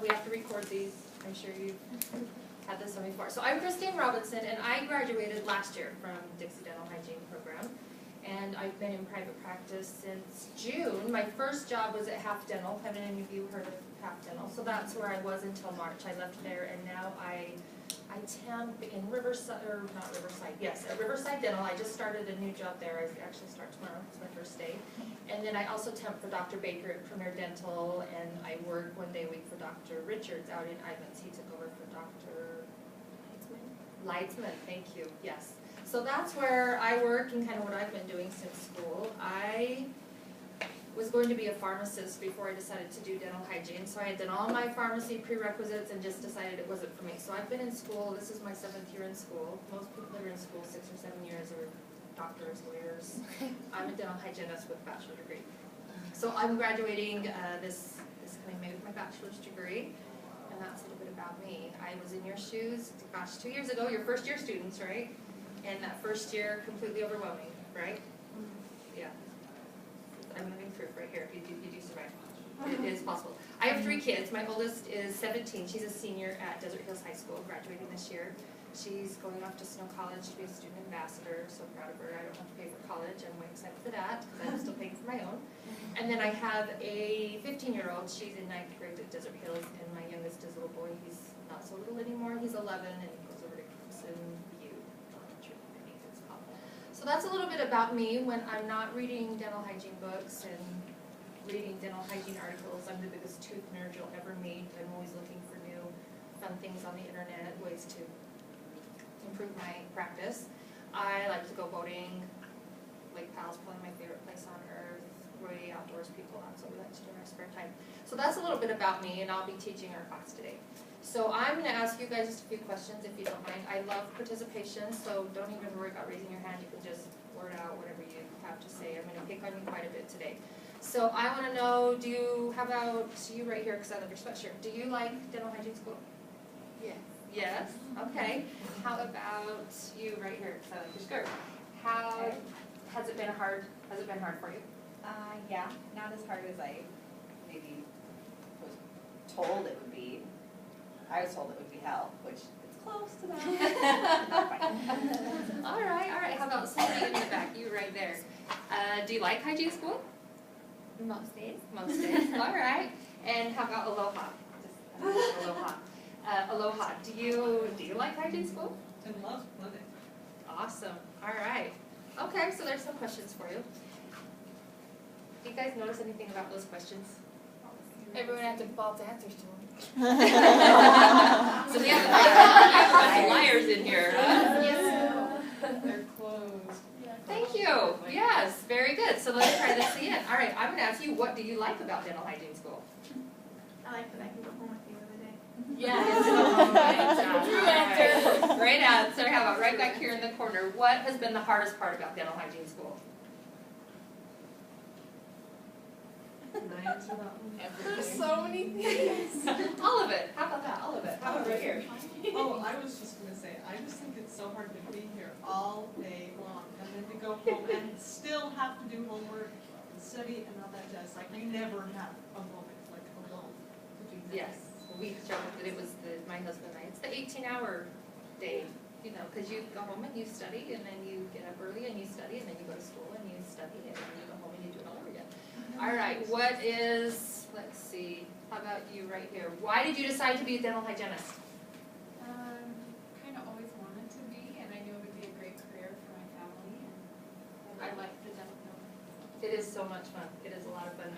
we have to record these. I'm sure you've had this one before. So I'm Christine Robinson, and I graduated last year from Dixie Dental Hygiene Program. And I've been in private practice since June. My first job was at Half Dental. Haven't any of you heard of Half Dental? So that's where I was until March. I left there, and now I temp in Riverside, or not Riverside, yes, at Riverside Dental. I just started a new job there. I actually start tomorrow. It's my first day. And then I also temp for Dr. Baker at Premier Dental, and I work 1 day a week for Dr. Richards out in Ivans. He took over for Dr. Leitzman, thank you, yes. So that's where I work and kind of what I've been doing since school. I was going to be a pharmacist before I decided to do dental hygiene, so I had done all my pharmacy prerequisites and just decided it wasn't for me. So I've been in school, this is my 7th year in school. Most people that are in school 6 or 7 years are doctors, lawyers. I'm a dental hygienist with a bachelor's degree. So I'm graduating this coming May with my bachelor's degree, and that's a little bit about me. I was in your shoes, gosh, 2 years ago, your first year students, right? And that first year, completely overwhelming, right? Yeah. I'm living proof right here. You do survive. It is possible. I have 3 kids. My oldest is 17. She's a senior at Desert Hills High School, graduating this year. She's going off to Snow College to be a student ambassador. So proud of her. I don't have to pay for college. I'm way excited for that because I'm still paying for my own. And then I have a 15-year-old. She's in 9th grade at Desert Hills, and my youngest is a little boy. He's not so little anymore. He's 11, and he goes over to Crimson View Elementary, I think it's called. So that's a little bit about me. When I'm not reading dental hygiene books and reading dental hygiene articles, I'm the biggest tooth nerd you'll ever meet. I'm always looking for new fun things on the internet, ways to improve my practice. I like to go boating. Lake Powell's probably my favorite place on earth. We're outdoors people, that's what we like to do in our spare time. So that's a little bit about me, and I'll be teaching our class today. So I'm going to ask you guys just a few questions if you don't mind. I love participation, so don't even worry about raising your hand. You can just word out whatever you have to say. I'm going to pick on you quite a bit today. So I want to know, how about you right here, because I love your sweatshirt. Do you like dental hygiene school? Yes. Yes? Okay. How about you right here, because I like your skirt? Has it been hard for you? Yeah, not as hard as I maybe was told it would be. I was told it would be hell, which is close to that. Not quite. All right. How about somebody in the back? You right there. Do you like hygiene school? Most days. Most days. All right. And how about Aloha? Just Aloha. Aloha. Do you like hygiene school? I love clinic. Awesome. All right. Okay, so there's some questions for you. Do you guys notice anything about those questions? Everyone had default answers to them. So we have a bunch of liars in here. Yes. They're closed. Thank you. Yes, very good. So let's try this again. All right, I'm going to ask you, what do you like about dental hygiene school? I like that I can go home at the end of the day. Yes. True answer. All right. Great answer. How about right back here in the corner? What has been the hardest part about dental hygiene school? Can I answer that one? There's so many things. All of it. How about that? All of it. How about right here? Oh, I was just gonna say, I just think it's so hard to be here all day long, and then to go home and still have to do homework and study and all that jazz. Like, you never have a moment like alone to do that. Yes. We joked that it was my husband and I. It's the 18-hour day, because you go home and you study, and then you get up early and you study, and then you go to school and you study, and then you go home and you do it all over again. All right, let's see, how about you right here? Why did you decide to be a dental hygienist? Kind of always wanted to be, and I knew it would be a great career for my family, and I like the dental field. It is so much fun. It is a lot of fun.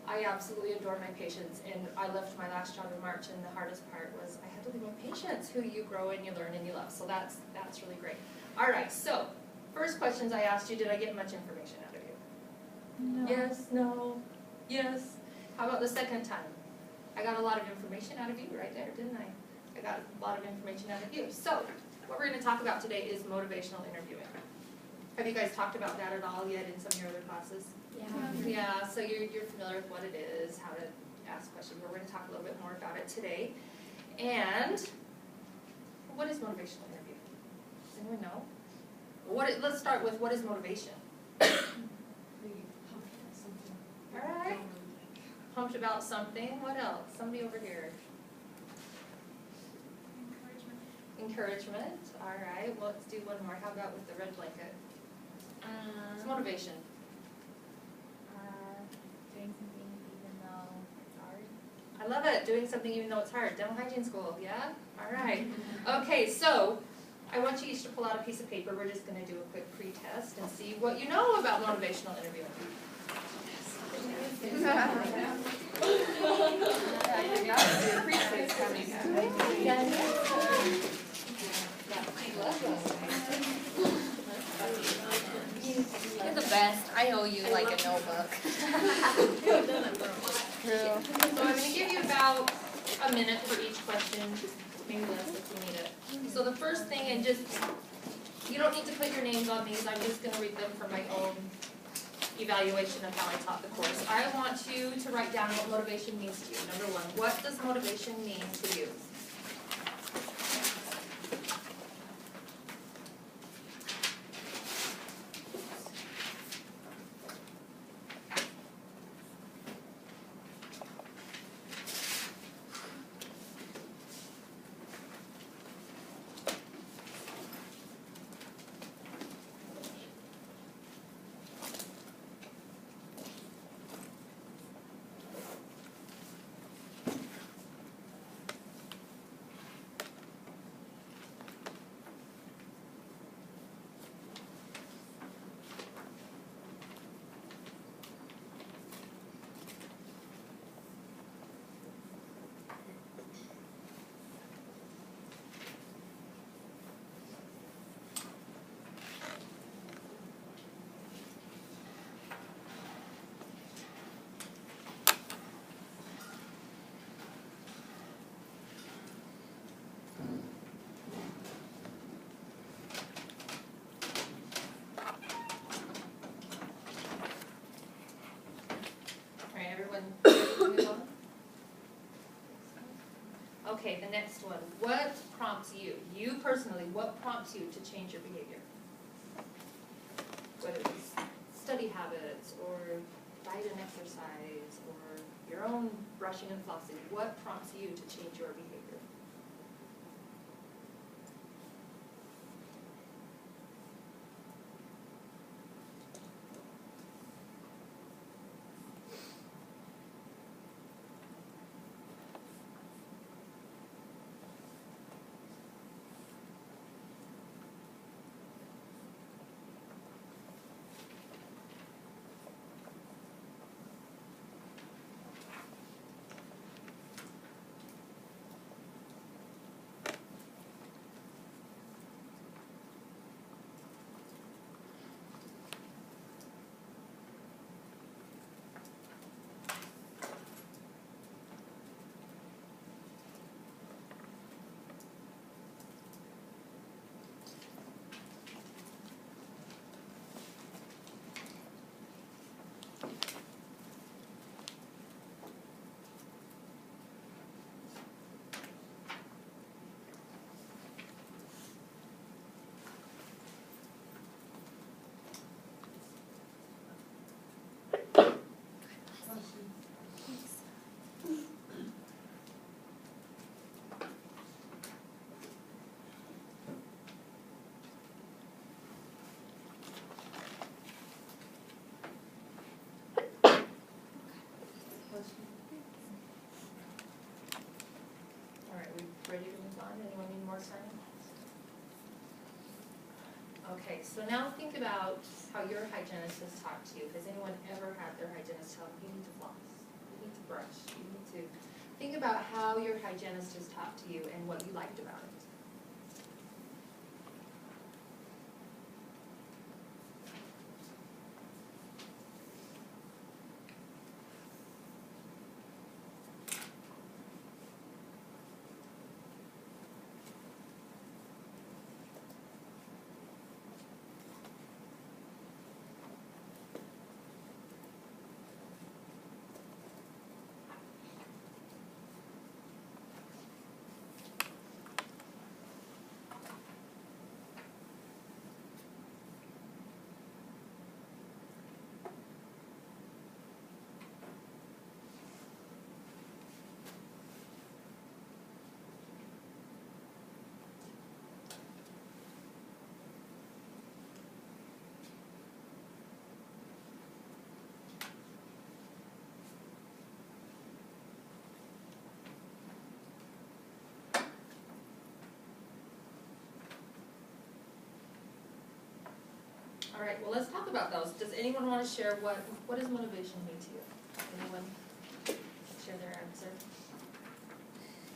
I absolutely adore my patients, and I left my last job in March, and the hardest part was I had to leave my patients, who you grow and you learn and you love. So that's really great. All right, so first questions I asked you, did I get much information out of you? No. Yes, no, yes. How about the second time? I got a lot of information out of you right there, didn't I? I got a lot of information out of you. So what we're going to talk about today is motivational interviewing. Have you guys talked about that at all yet in some of your other classes? Yeah, so you're familiar with what it is, how to ask questions. We're going to talk a little bit more about it today. And what is motivational interview? Does anyone know? Let's start with, what is motivation? All right. pumped about something. What else? Somebody over here. Encouragement. Encouragement. All right. Well, let's do one more. How about with the red blanket? It's motivation. Doing something even though it's hard. I love it. Doing something even though it's hard. Dental hygiene school. Yeah? All right. Okay, so I want you each to pull out a piece of paper. We're just going to do a quick pre-test and see what you know about motivational interviewing. You're the best. I owe you like a notebook. True. So I'm going to give you about a minute for each question, maybe less if you need it. So the first thing, and just, you don't need to put your names on these, I'm just going to read them for my own evaluation of how I taught the course. I want you to write down what motivation means to you. Number one, what does motivation mean to you? Okay, the next one. What prompts you? You personally, what prompts you to change your behavior? Whether it's study habits or diet and exercise or your own brushing and flossing, what prompts you to change your behavior? All right, we ready to move on? Anyone need more time? Okay, so now think about how your hygienist has talked to you. Has anyone ever had their hygienist tell them, you need to floss, you need to brush, you need to... Think about how your hygienist has talked to you and what you liked about it. All right, well, let's talk about those. Does anyone want to share what does motivation mean to you? Anyone share their answer?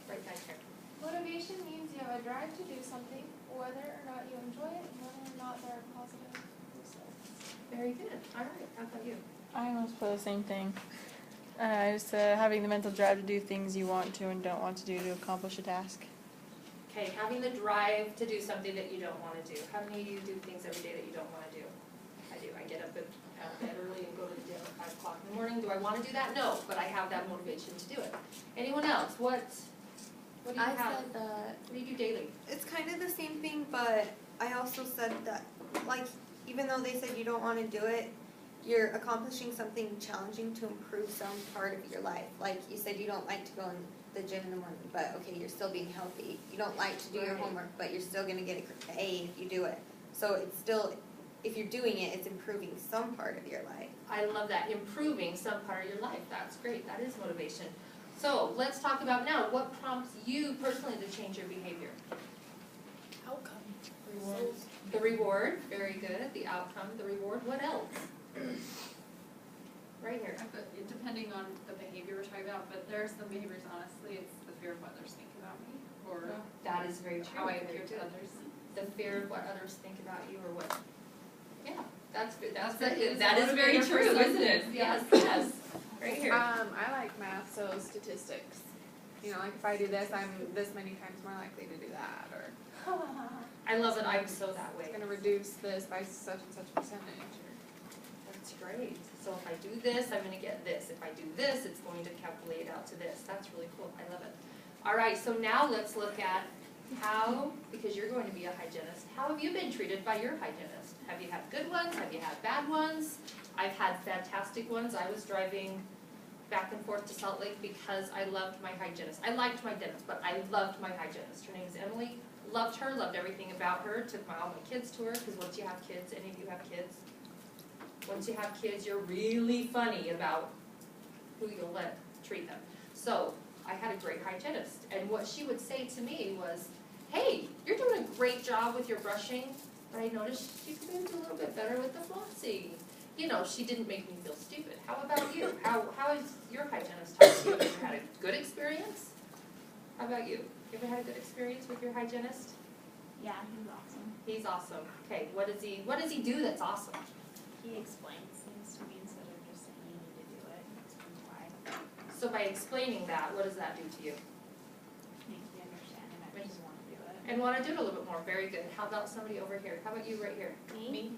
Right back here. Motivation means you have a drive to do something, whether or not you enjoy it, and whether or not there are positive results. Very good. All right, how about you? I almost put the same thing. Just having the mental drive to do things you want to and don't want to do to accomplish a task. Okay, having the drive to do something that you don't want to do. How many of you do things every day that you don't want to do? I do. I get up out of bed early and go to the gym at 5 o'clock in the morning. Do I want to do that? No, but I have that motivation to do it. Anyone else? What do you I have? said that What do you do daily? It's kind of the same thing, but I also said that, like, even though they said you don't want to do it, you're accomplishing something challenging to improve some part of your life. Like you said, you don't like to go in the gym in the morning, but okay, you're still being healthy. You don't like to do your Right. homework, but you're still going to get an A if you do it. So it's still, if you're doing it, it's improving some part of your life. I love that. Improving some part of your life. That's great. That is motivation. So let's talk about now what prompts you personally to change your behavior. Outcome. The reward, very good. The outcome, the reward. What else? Right here. Depending on the behavior we're talking about, but there are some behaviors, honestly, it's the fear of what others think about me, or That is very true. how I Very appear to good. others. The fear of what others think about you or what. Yeah, that's good. That's That is that is very motivator for true, some. isn't it? Yes, yes. Right here. I like math, so statistics. You know, like if I do this, I'm this many times more likely to do that, or I love it. I'm so that way. it's gonna reduce this by such and such percentage. That's great. So if I do this, I'm gonna get this. If I do this, it's going to calculate out to this. That's really cool. I love it. All right, so now let's look at how, because you're going to be a hygienist, how have you been treated by your hygienist? Have you had good ones? Have you had bad ones? I've had fantastic ones. I was driving back and forth to Salt Lake because I loved my hygienist. I liked my dentist, but I loved my hygienist. Her name is Emily. Loved her, loved everything about her. Took all my kids to her, because once you have kids, any of you have kids? Once you have kids, you're really funny about who you'll let treat them. So I had a great hygienist, and what she would say to me was, hey, you're doing a great job with your brushing, but I noticed you could maybe do a little bit better with the flossing. You know, she didn't make me feel stupid. How about you? How has your hygienist talked to you? Have you ever had a good experience? How about you? You ever had a good experience with your hygienist? Yeah, he's awesome. He's awesome. Okay, what does he do that's awesome? He explains things to me instead of just saying you need to do it. He explains why. So by explaining that, what does that do to you? Make you understand and actually want to do it. And want to do it a little bit more. Very good. How about somebody over here? How about you right here? Me?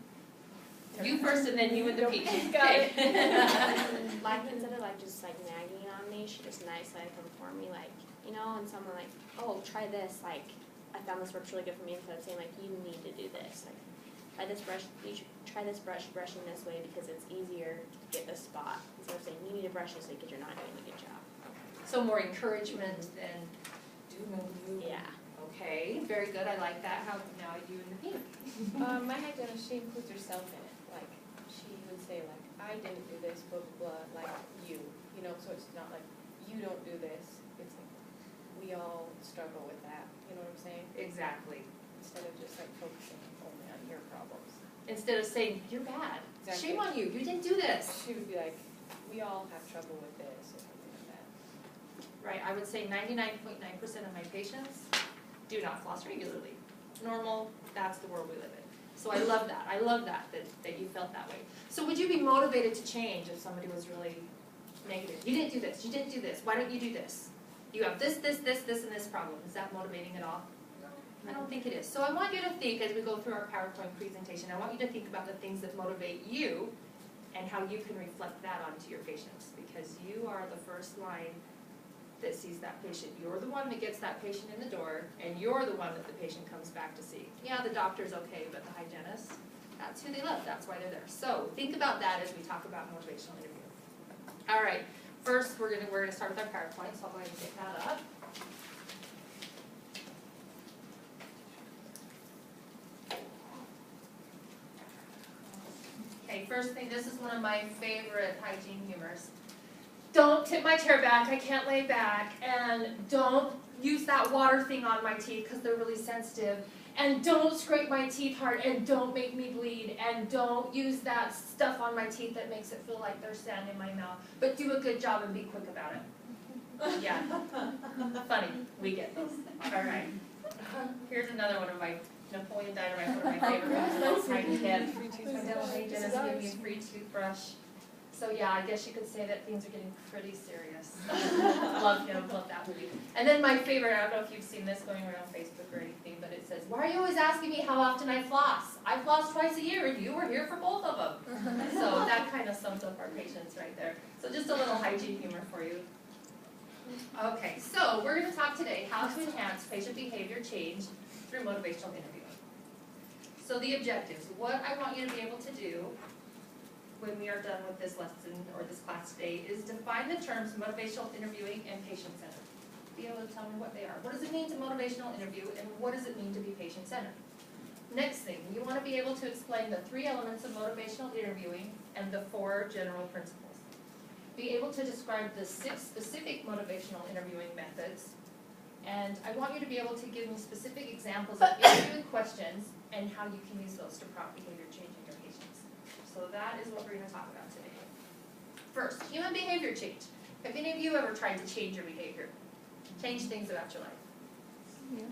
You first and then you with the peach. Got Okay. Like instead of like just like nagging on me, she just nicely like inform me like, you know, and someone like, oh, try this, like I found this works really good for me, instead of saying like you need to do this. Like try this brush, you should try this brushing this way because it's easier to get this spot. Instead of saying you need to brush this way because you're not doing a good job. So more encouragement than do. Yeah. Okay, very good. I like that. How now you and the pink? My hygienist, she includes herself in it. Like, she would say, like, I didn't do this, blah, blah, blah, like you. You know, so it's not like, you don't do this. It's like, we all struggle with that. You know what I'm saying? Exactly. Instead of just, like, focusing only on your problems. Instead of saying, you're bad. Exactly. Shame on you. You didn't do this. She would be like, we all have trouble with this, or something like that. Right. I would say 99.9% of my patients do not floss regularly. Normal, that's the world we live in. So I love that. I love that you felt that way. So would you be motivated to change if somebody was really negative? You didn't do this. You didn't do this. Why don't you do this? You have this, and this problem. Is that motivating at all? I don't think it is. So I want you to think, as we go through our PowerPoint presentation, I want you to think about the things that motivate you and how you can reflect that onto your patients, because you are the first line that sees that patient. You're the one that gets that patient in the door, and you're the one that the patient comes back to see. Yeah, the doctor's okay, but the hygienist, that's who they love. That's why they're there. So think about that as we talk about motivational interview. All right, first we're gonna start with our PowerPoint, so I'll go ahead and pick that up. Okay, first thing, this is one of my favorite hygiene humors. Don't tip my chair back, I can't lay back, and don't use that water thing on my teeth because they're really sensitive, and don't scrape my teeth hard, and don't make me bleed, and don't use that stuff on my teeth that makes it feel like there's sand in my mouth, but do a good job and be quick about it. Yeah, funny, we get this. All right. Here's another one of my, Napoleon Dynamite, one of my favorite ones, little tiny kid. Dental hygienist gave me a free toothbrush. So yeah, I guess you could say that things are getting pretty serious. Love him, love that movie. And then my favorite, I don't know if you've seen this going around Facebook or anything, but it says, why are you always asking me how often I floss? I floss twice a year and you were here for both of them. So that kind of sums up our patients right there. So just a little hygiene humor for you. Okay, so we're going to talk today how to enhance patient behavior change through motivational interviewing. So the objectives, what I want you to be able to do when we are done with this lesson or this class today is define the terms motivational interviewing and patient-centered. Be able to tell me what they are. What does it mean to motivational interview and what does it mean to be patient-centered? Next thing, you want to be able to explain the 3 elements of motivational interviewing and the 4 general principles. Be able to describe the 6 specific motivational interviewing methods, and I want you to be able to give me specific examples of interviewing questions and how you can use those to prompt behavior change in your patients. So that is what we're going to talk about today. First, human behavior change. Have any of you ever tried to change your behavior? Change things about your life?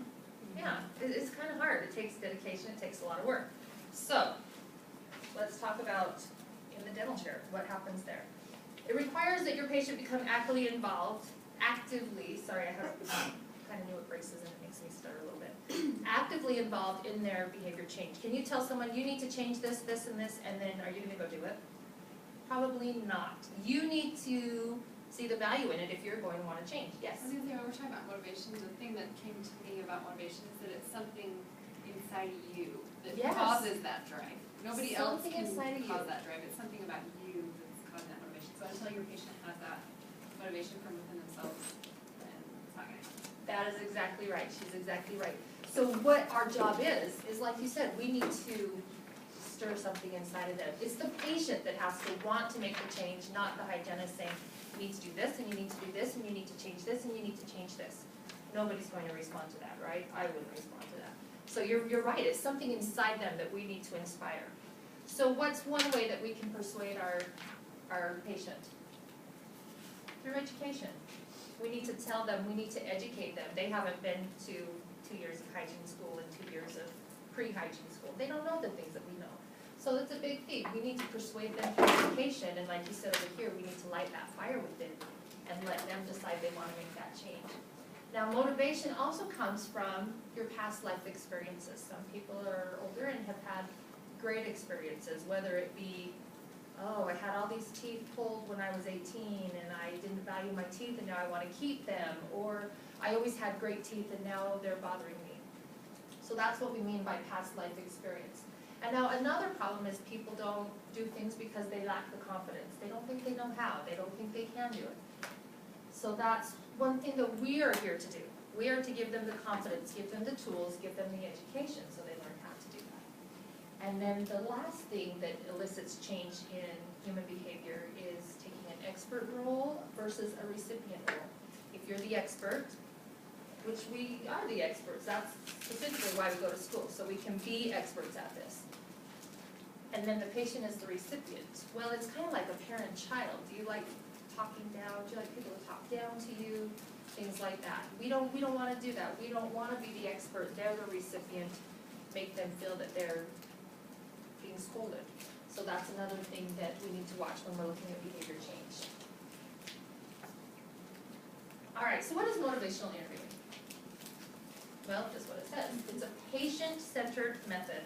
Yeah, it's kind of hard. It takes dedication, it takes a lot of work. So, let's talk about in the dental chair, what happens there. It requires that your patient become actively involved, sorry, I kind of knew what braces and it makes me stutter a little bit. Actively involved in their behavior change. Can you tell someone you need to change this, this, and this, and then are you going to go do it? Probably not. You need to see the value in it if you're going to want to change. Yes? I was going to say, when we're talking about motivation, the thing that came to me about motivation is that it's something inside of you that Yes. causes that drive. Nobody else Something can inside of cause you. that drive. It's something about you that's causing that motivation. So until your patient has that motivation from within themselves, then it's not going to happen. That is exactly right. She's exactly right. So what our job is like you said, we need to stir something inside of them. It's the patient that has to want to make the change, not the hygienist saying, you need to do this, and you need to do this, and you need to change this, and you need to change this. Nobody's going to respond to that, right? I wouldn't respond to that. So you're right. It's something inside them that we need to inspire. So what's one way that we can persuade our patient? Through education. We need to tell them, we need to educate them. They haven't been to 2 years of hygiene school and 2 years of pre-hygiene school. They don't know the things that we know. So that's a big thing. We need to persuade them through education, and like you said over here, we need to light that fire within and let them decide they want to make that change. Now, motivation also comes from your past life experiences. Some people are older and have had great experiences, whether it be, oh, I had all these teeth pulled when I was 18 and I didn't value my teeth and now I want to keep them, or I always had great teeth and now they're bothering me. So that's what we mean by past life experience. And now another problem is people don't do things because they lack the confidence. They don't think they know how. They don't think they can do it. So that's one thing that we are here to do. We are to give them the confidence, give them the tools, give them the education so they learn how to do that. And then the last thing that elicits change in human behavior is taking an expert role versus a recipient role. If you're the expert, which we are the experts, that's specifically why we go to school, so we can be experts at this. And then the patient is the recipient. Well, it's kind of like a parent-child. Do you like talking down? Do you like people to talk down to you? Things like that. We don't want to do that. We don't want to be the expert. They're the recipient. Make them feel that they're being scolded. So that's another thing that we need to watch when we're looking at behavior change. All right, so what is motivational interviewing? Well, just what it says. It's a patient-centered method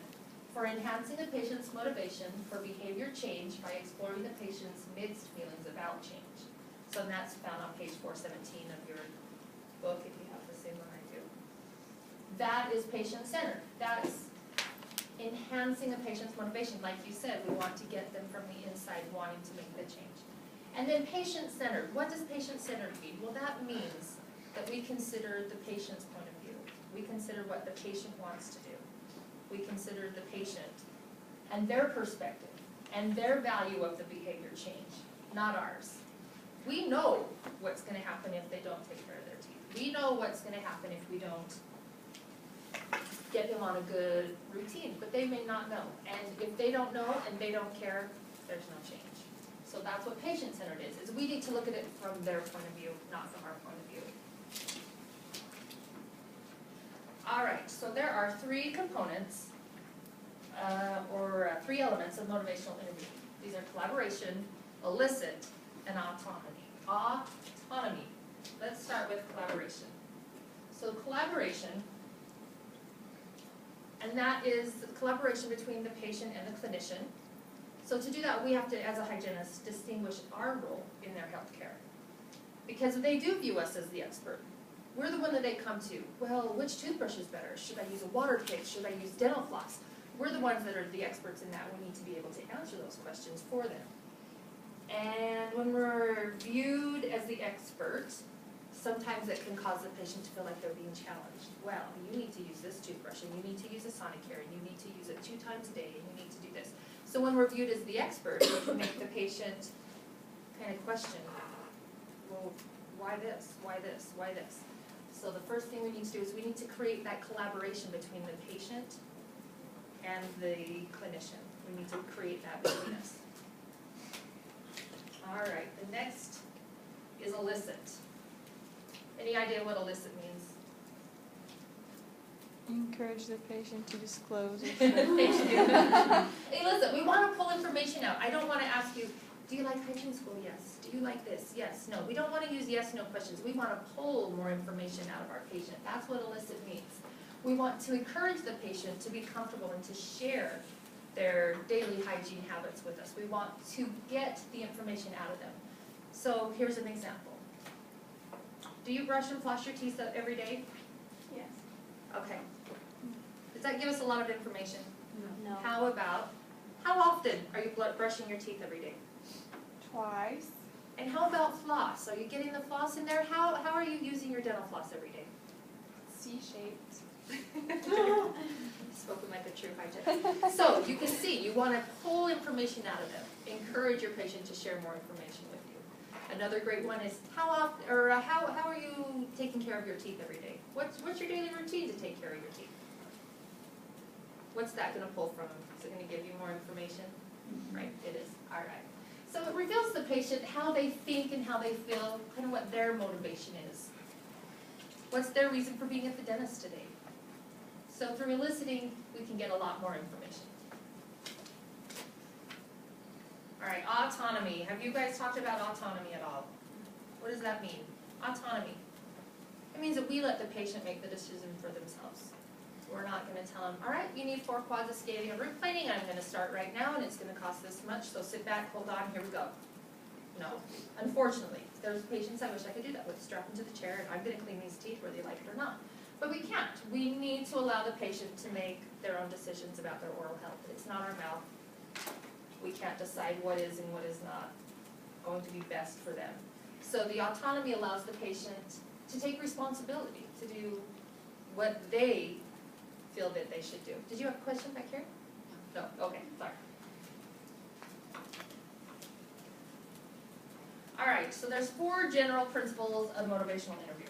for enhancing a patient's motivation for behavior change by exploring the patient's mixed feelings about change. So that's found on page 417 of your book, if you have the same one I do. That is patient-centered. That's enhancing a patient's motivation. Like you said, we want to get them from the inside wanting to make the change. And then patient-centered. What does patient-centered mean? Well, that means that we consider the patient's point of view. We consider what the patient wants to do. We consider the patient and their perspective and their value of the behavior change, not ours. We know what's going to happen if they don't take care of their teeth. We know what's going to happen if we don't get him on a good routine, but they may not know. And if they don't know and they don't care, there's no change. So that's what patient-centered is we need to look at it from their point of view, not from our point of view. All right, so there are three components, or three elements of motivational interviewing. These are collaboration, elicit, and autonomy. Autonomy. Let's start with collaboration. So collaboration, and that is collaboration between the patient and the clinician. So to do that, we have to, as a hygienist, distinguish our role in their healthcare. Because they do view us as the expert. We're the one that they come to. Well, which toothbrush is better? Should I use a water pick? Should I use dental floss? We're the ones that are the experts in that. We need to be able to answer those questions for them. And when we're viewed as the expert, sometimes it can cause the patient to feel like they're being challenged. Well, you need to use this toothbrush, and you need to use a Sonicare, and you need to use it 2 times a day, and you need to do this. So when we're viewed as the expert, it can make the patient kind of question, well, why this? Why this? Why this? So the first thing we need to do is we need to create that collaboration between the patient and the clinician. We need to create that between us. All right, the next is elicit. Any idea what elicit means? Encourage the patient to disclose. Hey, listen, we want to pull information out. I don't want to ask you, do you like hygiene school? Yes. Do you like this? Yes. No. We don't want to use yes, no questions. We want to pull more information out of our patient. That's what elicit means. We want to encourage the patient to be comfortable and to share their daily hygiene habits with us. We want to get the information out of them. So here's an example. Do you brush and floss your teeth every day? Yes. Okay. Does that give us a lot of information? No. How often are you brushing your teeth every day? Twice. And how about floss? Are you getting the floss in there? How are you using your dental floss every day? C-shaped. Spoken like a true hygienist. So you can see, you want to pull information out of them. Encourage your patient to share more information with you. Another great one is how often, or how are you taking care of your teeth every day? What's your daily routine to take care of your teeth? What's that going to pull from them? Is it going to give you more information? Right, it is. All right. So it reveals to the patient how they think and how they feel, kind of what their motivation is. What's their reason for being at the dentist today? So through eliciting, we can get a lot more information. All right, autonomy. Have you guys talked about autonomy at all? What does that mean? Autonomy. It means that we let the patient make the decision for themselves. We're not going to tell them, all right, you need 4 quads of scaling and root planing. I'm going to start right now, and it's going to cost this much. So sit back, hold on, here we go. No, unfortunately, there's patients I wish I could do that with. Strap them to the chair, and I'm going to clean these teeth whether you like it or not. But we can't. We need to allow the patient to make their own decisions about their oral health. It's not our mouth. We can't decide what is and what is not going to be best for them. So the autonomy allows the patient to take responsibility, to do what they feel that they should do. Did you have a question back here? No? Okay, sorry. All right, so there's 4 general principles of motivational interviewing.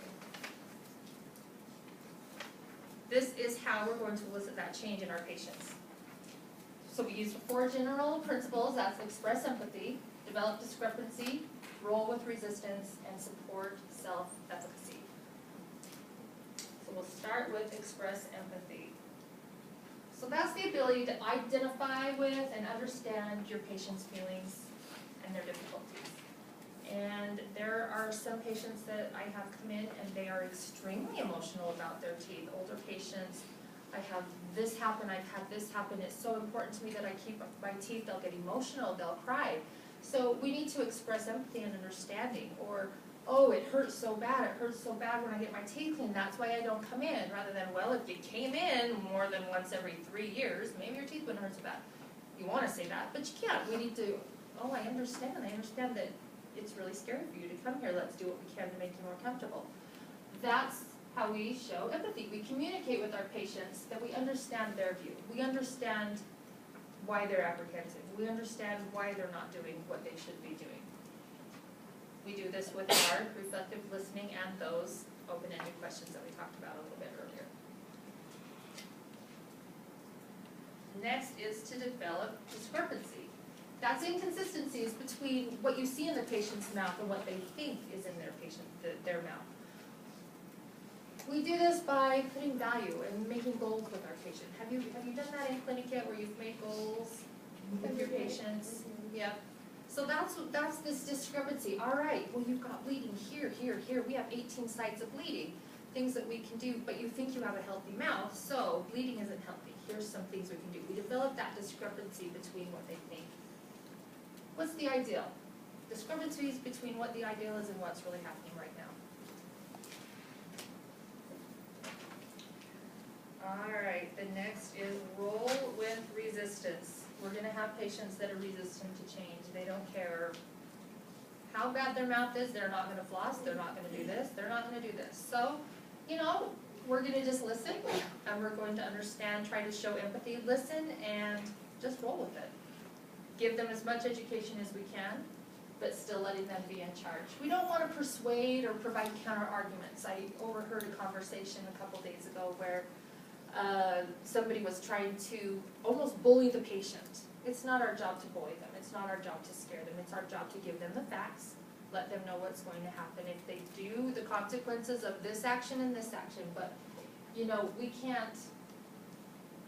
This is how we're going to elicit that change in our patients. So we use 4 general principles. That's express empathy, develop discrepancy, roll with resistance, and support self-efficacy. So we'll start with express empathy. So that's the ability to identify with and understand your patient's feelings and their difficulties. And there are some patients that I have come in and they are extremely emotional about their teeth. Older patients, I have this happen, I've had this happen. It's so important to me that I keep my teeth. They'll get emotional, they'll cry. So we need to express empathy and understanding. Or, oh, it hurts so bad. It hurts so bad when I get my teeth cleaned. That's why I don't come in. Rather than, well, if you came in more than once every 3 years, maybe your teeth wouldn't hurt so bad. You want to say that, but you can't. We need to, oh, I understand. I understand that it's really scary for you to come here. Let's do what we can to make you more comfortable. That's how we show empathy. We communicate with our patients that we understand their view. We understand why they're apprehensive. We understand why they're not doing what they should be doing. We do this with our reflective listening and those open-ended questions that we talked about a little bit earlier. next is to develop discrepancy. That's inconsistencies between what you see in the patient's mouth and what they think is in their mouth. We do this by putting value and making goals with our patient. Have you done that in clinic yet, where you've made goals with your patients? Yep. So that's this discrepancy. All right, well, you've got bleeding here, here, here. We have 18 sites of bleeding, things that we can do, but you think you have a healthy mouth, so bleeding isn't healthy. Here's some things we can do. We develop that discrepancy between what they think. What's the ideal? Discrepancies between what the ideal is and what's really happening right now. All right, the next is roll with resistance. We're gonna have patients that are resistant to change. They don't care how bad their mouth is, they're not gonna floss, they're not gonna do this, they're not gonna do this. So, we're gonna just listen, and we're going to understand, try to show empathy, listen, and just roll with it. Give them as much education as we can, but still letting them be in charge. We don't wanna persuade or provide counter arguments. I overheard a conversation a couple days ago where somebody was trying to almost bully the patient. It's not our job to bully them. It's not our job to scare them. It's our job to give them the facts, let them know what's going to happen if they do, the consequences of this action and this action. But, we can't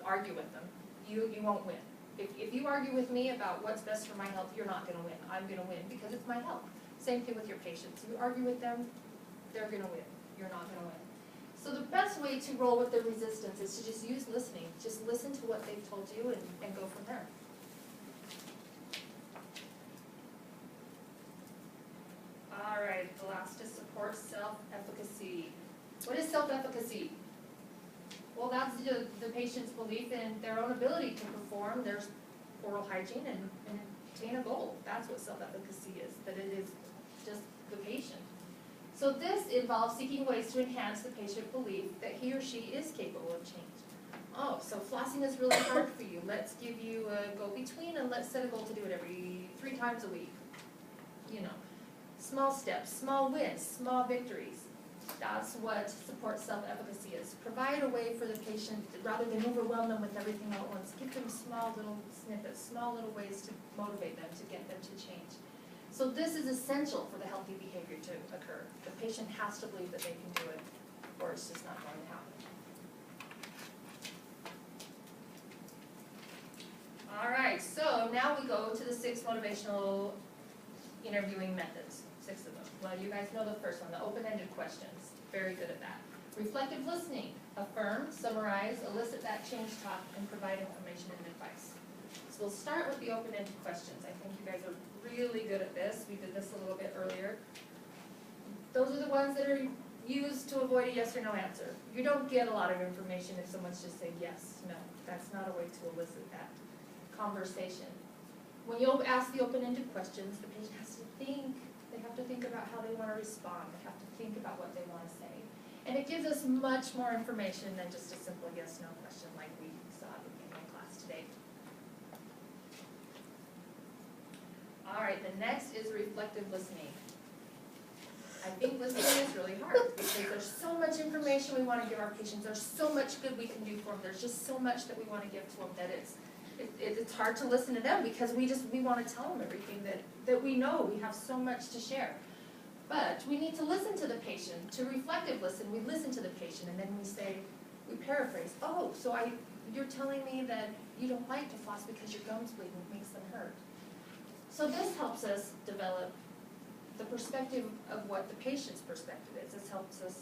argue with them. You won't win. If you argue with me about what's best for my health, you're not gonna win. I'm gonna win because it's my health. Same thing with your patients. You argue with them, they're gonna win. You're not gonna win. So the best way to roll with the resistance is to just use listening. Just listen to what they've told you and go from there. All right, the last is support self-efficacy. What is self-efficacy? Well, that's the patient's belief in their own ability to perform their oral hygiene and attain a goal. That's what self-efficacy is, that it is just the patient. So this involves seeking ways to enhance the patient belief that he or she is capable of change. Oh, so flossing is really hard for you. Let's give you a go-between and let's set a goal to do it every 3 times a week. Small steps, small wins, small victories. That's what support self-efficacy is. Provide a way for the patient, rather than overwhelm them with everything all at once, give them small little snippets, small little ways to motivate them, to get them to change. So this is essential for the healthy behavior to occur. The patient has to believe that they can do it, or it's just not going to happen. All right, so now we go to the 6 motivational interviewing methods, 6 of them. Well, you guys know the first one, the open-ended questions. Very good at that. Reflective listening, affirm, summarize, elicit that change talk, and provide information and advice. So we'll start with the open-ended questions. I think you guys are really good at this. We did this a little bit earlier. Those are the ones that are used to avoid a yes or no answer. You don't get a lot of information if someone's just saying yes, no. That's not a way to elicit that conversation. When you ask the open-ended questions, the patient has to think. They have to think about how they want to respond. They have to think about what they want to say. And it gives us much more information than just a simple yes-no question like we saw in my class today. All right, the next is reflective listening. I think listening is really hard because there's so much information we want to give our patients. There's so much good we can do for them. There's just so much that we want to give to them that it's hard to listen to them because we want to tell them everything that we know. We have so much to share. But we need to listen to the patient. To reflective listen, we listen to the patient and then we paraphrase. Oh, so you're telling me that you don't like to floss because your gums bleed and it makes them hurt. So this helps us develop the perspective of what the patient's perspective is. This helps us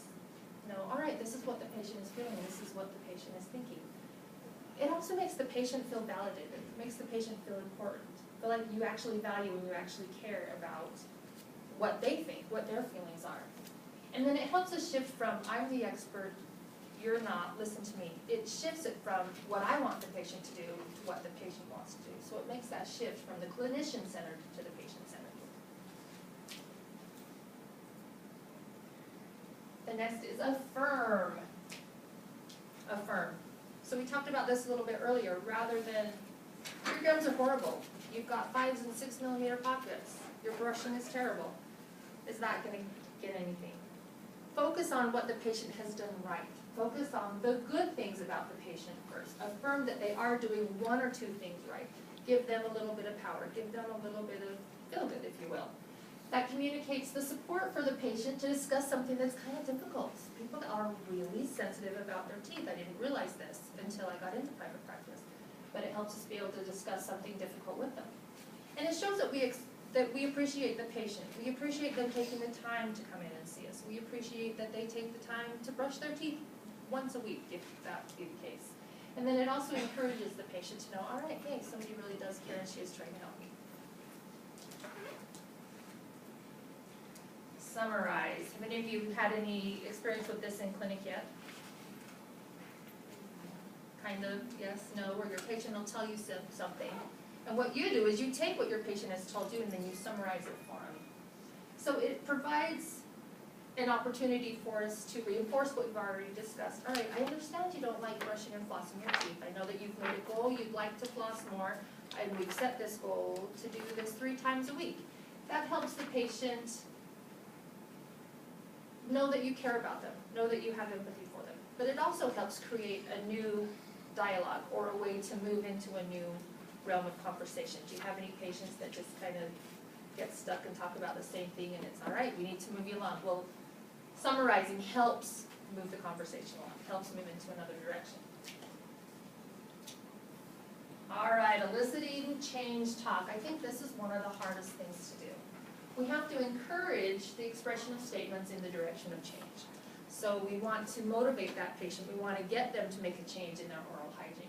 know, all right, this is what the patient is feeling, this is what the patient is thinking. It also makes the patient feel validated. It makes the patient feel important. Feel like you actually value and you actually care about what they think, what their feelings are. And then it helps us shift from, I'm the expert, you're not, listen to me. It shifts it from what I want the patient to do to what the patient wants to do. So it makes that shift from the clinician-centered to the patient-centered. The next is affirm. Affirm. So we talked about this a little bit earlier. Rather than, your gums are horrible. You've got 5 and 6 millimeter pockets. Your brushing is terrible. Is that going to get anything? Focus focus on what the patient has done right. Focus on the good things about the patient first. Affirm that they are doing one or two things right. Give them a little bit of power. Give them a little bit of feel-good, if you will. That communicates the support for the patient to discuss something that's kind of difficult. People are really sensitive about their teeth. I didn't realize this until I got into private practice. But it helps us be able to discuss something difficult with them. And it shows that we appreciate the patient. We appreciate them taking the time to come in and see us. We appreciate that they take the time to brush their teeth once a week, if that be the case. And then it also encourages the patient to know, all right, hey, somebody really does care and she is trying to help me. Summarize. Have any of you had any experience with this in clinic yet? Kind of, yes, no, where your patient will tell you something. And what you do is you take what your patient has told you and then you summarize it for them. So it provides an opportunity for us to reinforce what we've already discussed. All right, I understand you don't like brushing and flossing your teeth. I know that you've made a goal, you'd like to floss more, and we've set this goal to do this 3 times a week. That helps the patient know that you care about them, know that you have empathy for them. But it also helps create a new dialogue or a way to move into a new realm of conversation. Do you have any patients that just kind of get stuck and talk about the same thing and it's all right, we need to move you along? Well, summarizing helps move the conversation along, helps move into another direction. All right, eliciting change talk. I think this is one of the hardest things to do. We have to encourage the expression of statements in the direction of change. So we want to motivate that patient. We want to get them to make a change in their oral hygiene.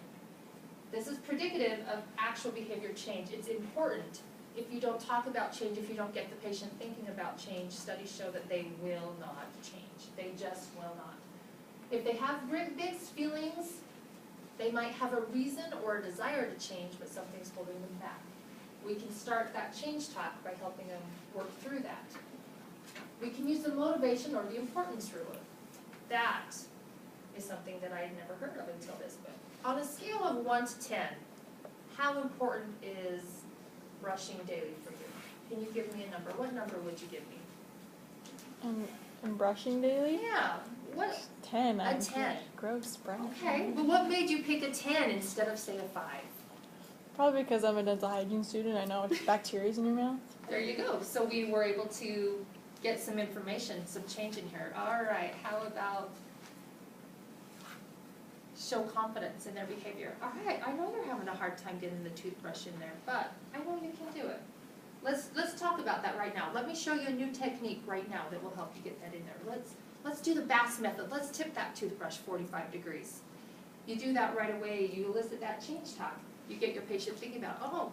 This is predicative of actual behavior change. It's important. If you don't talk about change, if you don't get the patient thinking about change, studies show that they will not change. They just will not. If they have mixed feelings, they might have a reason or a desire to change, but something's holding them back. We can start that change talk by helping them work through that. We can use the motivation or the importance ruler. That is something that I had never heard of until this book. On a scale of 1 to 10, how important is brushing daily for you? Can you give me a number? What number would you give me? And brushing daily? Yeah. What? 10. A 10. Gross, brush. Okay, but what made you pick a 10 instead of, say, a 5? Probably because I'm a dental hygiene student. I know bacteria is in your mouth. There you go. So we were able to get some information, some change in here. All right, how about show confidence in their behavior? All right, I know you're having a hard time getting the toothbrush in there, but I know you can do it. Let's talk about that right now. Let me show you a new technique right now that will help you get that in there. Let's do the Bass method. Let's tip that toothbrush 45 degrees. You do that right away. You elicit that change talk. You get your patient thinking about,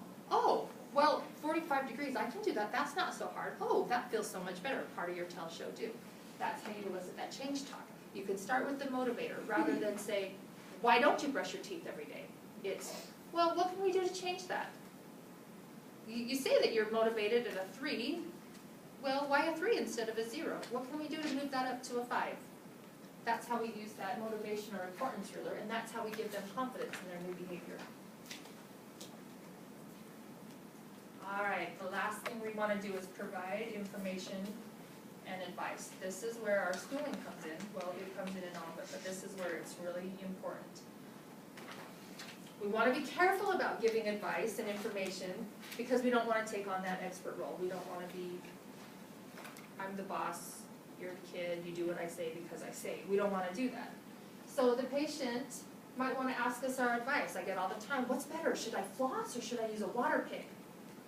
well, 45 degrees, I can do that. That's not so hard. Oh, that feels so much better. Part of your tell show do. That's how you elicit that change talk. You can start with the motivator rather than say, why don't you brush your teeth every day? It's, well, what can we do to change that? You say that you're motivated at a 3. Well, why a 3 instead of a 0? What can we do to move that up to a 5? That's how we use that motivation or importance ruler, and that's how we give them confidence in their new behavior. All right, the last thing we want to do is provide information and advice. This is where our schooling comes in. Well, it comes in all of it, but this is where it's really important. We want to be careful about giving advice and information because we don't want to take on that expert role. We don't want to be, I'm the boss, you're the kid, you do what I say because I say. We don't want to do that. So the patient might want to ask us our advice. I get all the time, what's better? Should I floss or should I use a water pick?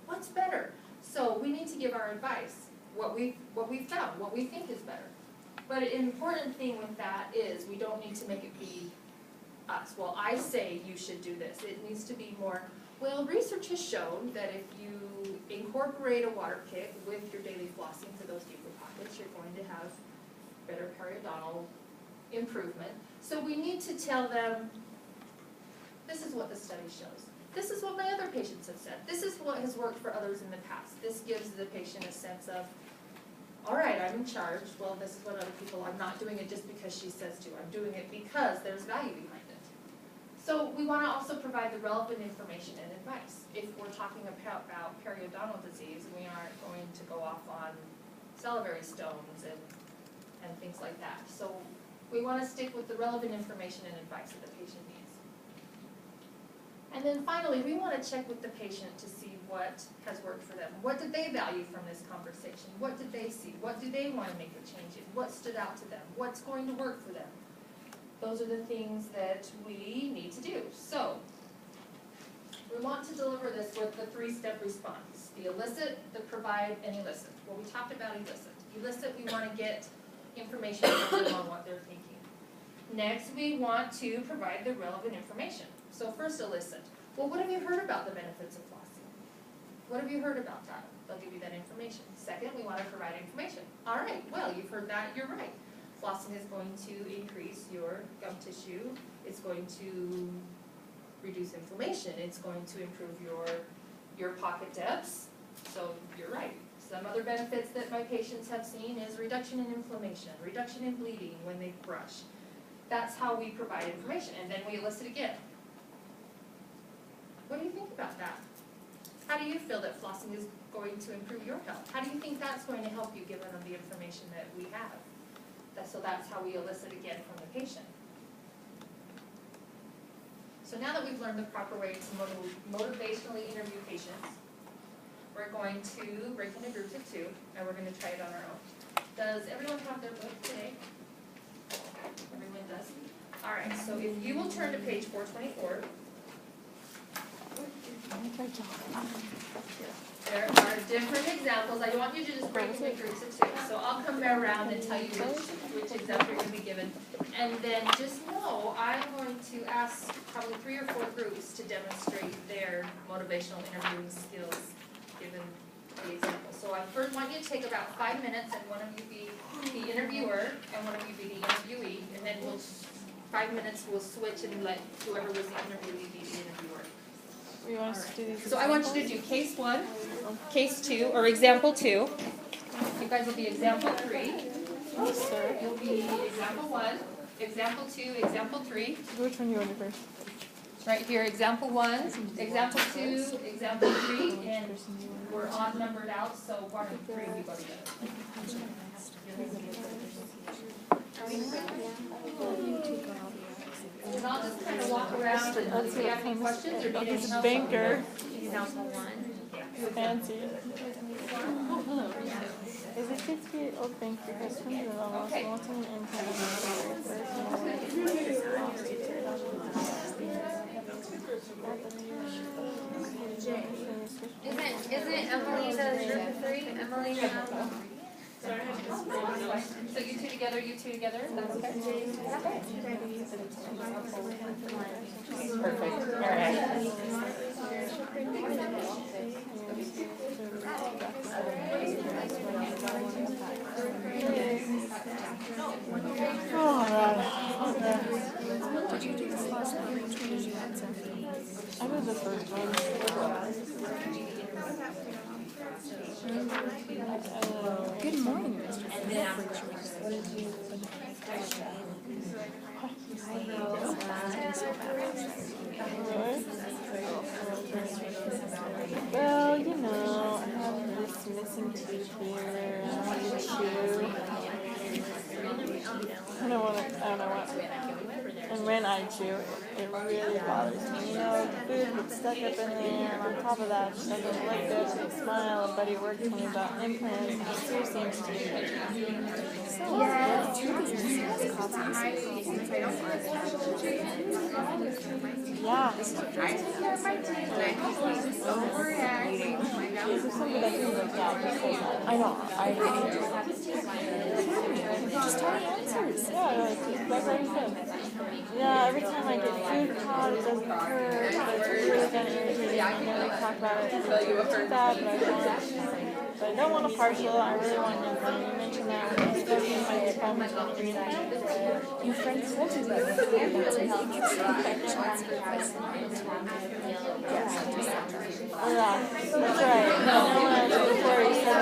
What's better? So we need to give our advice, what we've found, what we think is better. But an important thing with that is we don't need to make it be us. Well, I say you should do this. It needs to be more, well, research has shown that if you incorporate a water pick with your daily flossing for those deeper pockets, you're going to have better periodontal improvement. So we need to tell them, this is what the study shows. This is what my other patients have said. This is what has worked for others in the past. This gives the patient a sense of, all right, I'm in charge. Well, this is what other people, I'm not doing it just because she says to. I'm doing it because there's value behind it. So we want to also provide the relevant information and advice. If we're talking about periodontal disease, we aren't going to go off on salivary stones and things like that. So we want to stick with the relevant information and advice that the patient needs. And then finally, we want to check with the patient to see what has worked for them. What did they value from this conversation? What did they see? What do they want to make a change in? What stood out to them? What's going to work for them? Those are the things that we need to do. So we want to deliver this with the 3-step response: the elicit, the provide, and elicit. Well, we talked about elicit. Elicit, we want to get information from them on what they're thinking. Next, we want to provide the relevant information. So first, elicit. Well, what have you heard about the benefits of flossing? What have you heard about that? They'll give you that information. Second, we want to provide information. All right, well, you've heard that, you're right. Flossing is going to increase your gum tissue. It's going to reduce inflammation. It's going to improve your pocket depths. So you're right. Some other benefits that my patients have seen is reduction in inflammation, reduction in bleeding when they brush. That's how we provide information, and then we elicit again. What do you think about that? How do you feel that flossing is going to improve your health? How do you think that's going to help you given the information that we have? So that's how we elicit again from the patient. So now that we've learned the proper way to motivationally interview patients, we're going to break into groups of 2, and we're going to try it on our own. Does everyone have their book today? Everyone does? All right, so if you will turn to page 424. There are different examples. I want you to just break into groups of 2. So I'll come around and tell you which example you're going to be given. And then just know I'm going to ask probably 3 or 4 groups to demonstrate their motivational interviewing skills given the example. So I first want you to take about 5 minutes, and one of you be the interviewer and one of you be the interviewee, and then 5 minutes we'll switch and let whoever was the interviewee be the interviewer. We want us to do these. So I want you to do case 1, case 2, or example 2. You guys will be example 3. Yes, sir. You'll be example 1, example 2, example 3. Which one do you want to do first? Right here, example 1, example 2, example 3, and we're odd numbered out, so 1 and 3 we go together. And I'll just kind of walk around and if you have any questions or need any help. Banker. Example 1. Fancy. Is it good to be an old bank because from the almost wanting Isn't Emily's a group of 3? Emily and So you two together, that's okay? Perfect, all right. Oh, God. Did you do this last night? Which one did you answer? I did the first one. Good morning, Mr. Well, you know, I have this missing tooth here, and I want to chew. I don't know what. And when I chew, it really bothers me. You know, the food gets stuck up in there, and on top of that, it doesn't look good. So I smile, a buddy worked for me about implants, and it seriously seems to be yeah. This is something that you look at. I know. Just tell me answers. Yeah, like I said. Yeah, every time I get food caught, it doesn't hurt, but it's really kind of irritating. I know they talk about it. It's too bad, but I don't want a partial. I really want nothing. You mentioned that when I was spoken, my problems with green eye. Your friends told you about yeah, that's right. No, before you said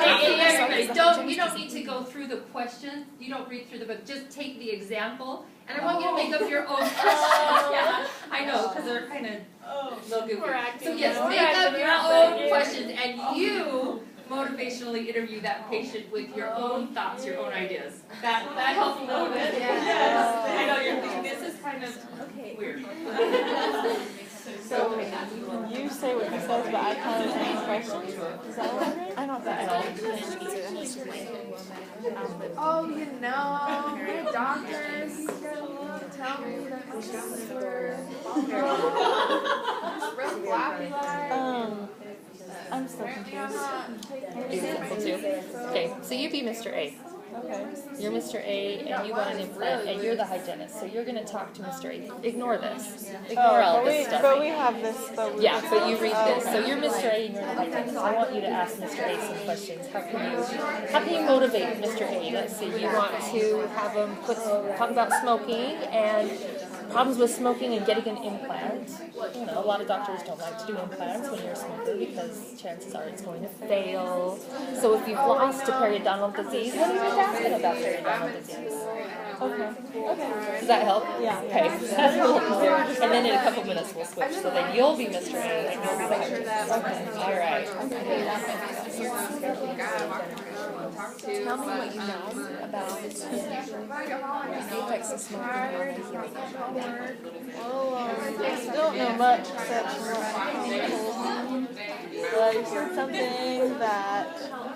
everybody, you don't need to go through the questions. You don't read through the book. Just take the example, and I want you to make up your own questions. Yeah, I know, because they're kind of a little goofy. So yes, make up your own questions, and you motivationally interview that patient with your own thoughts, your own ideas. That helps a little bit. Yes. I know you're thinking this is kind of weird. So you say what he says, but I kind of ask questions. Is that what I'm doing? I don't think so. Oh, you know, my doctors, tell me that my doctors were real flappy like. I'm still Apparently I'm confused. not taking Example two. Okay, so you be Mr. A. Okay. You're Mr. A and you want an implant and you're the hygienist, so you're gonna talk to Mr. A. Ignore this. Ignore all this stuff. But we have this. But Yeah, but you read this. So you're Mr. A and you're the hygienist. I want you to ask Mr. A some questions. How can you motivate Mr. A? Let's see, you want to have him talk about smoking and problems with smoking and getting an implant. You know, a lot of doctors don't like to do implants when you're a smoker because chances are it's going to fail. So if you've lost to periodontal disease, what are you asking about periodontal disease? Okay. Does that help? Yeah. Okay. That's a little easier. And then in a couple minutes we'll switch. So then you'll be Mr. A and you'll be the hygienist. Okay. All right. Tell me what you know about the effects of smoking on the hearing. Well, I don't know much except for what he told me. But I said something that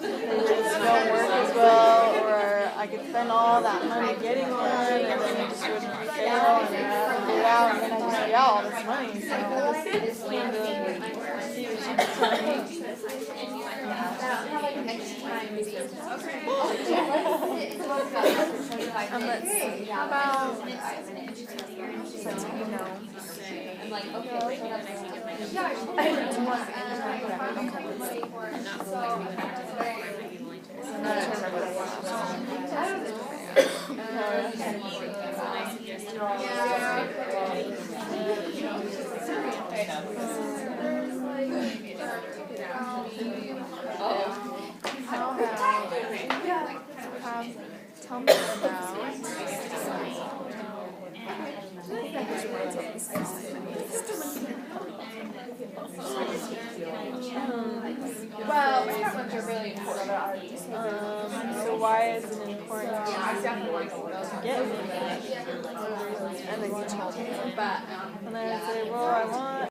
they just don't work as well, or I could spend all that money getting one, and then it just wouldn't fail, and then I have to get out, and then I just get all this money, so I just came to see what she could tell me. Let's see, how about, since you know, I'm like, okay, tell me about Well, hormones are really important. So why is it important to get me? and then you told me. But And I would say, well, I want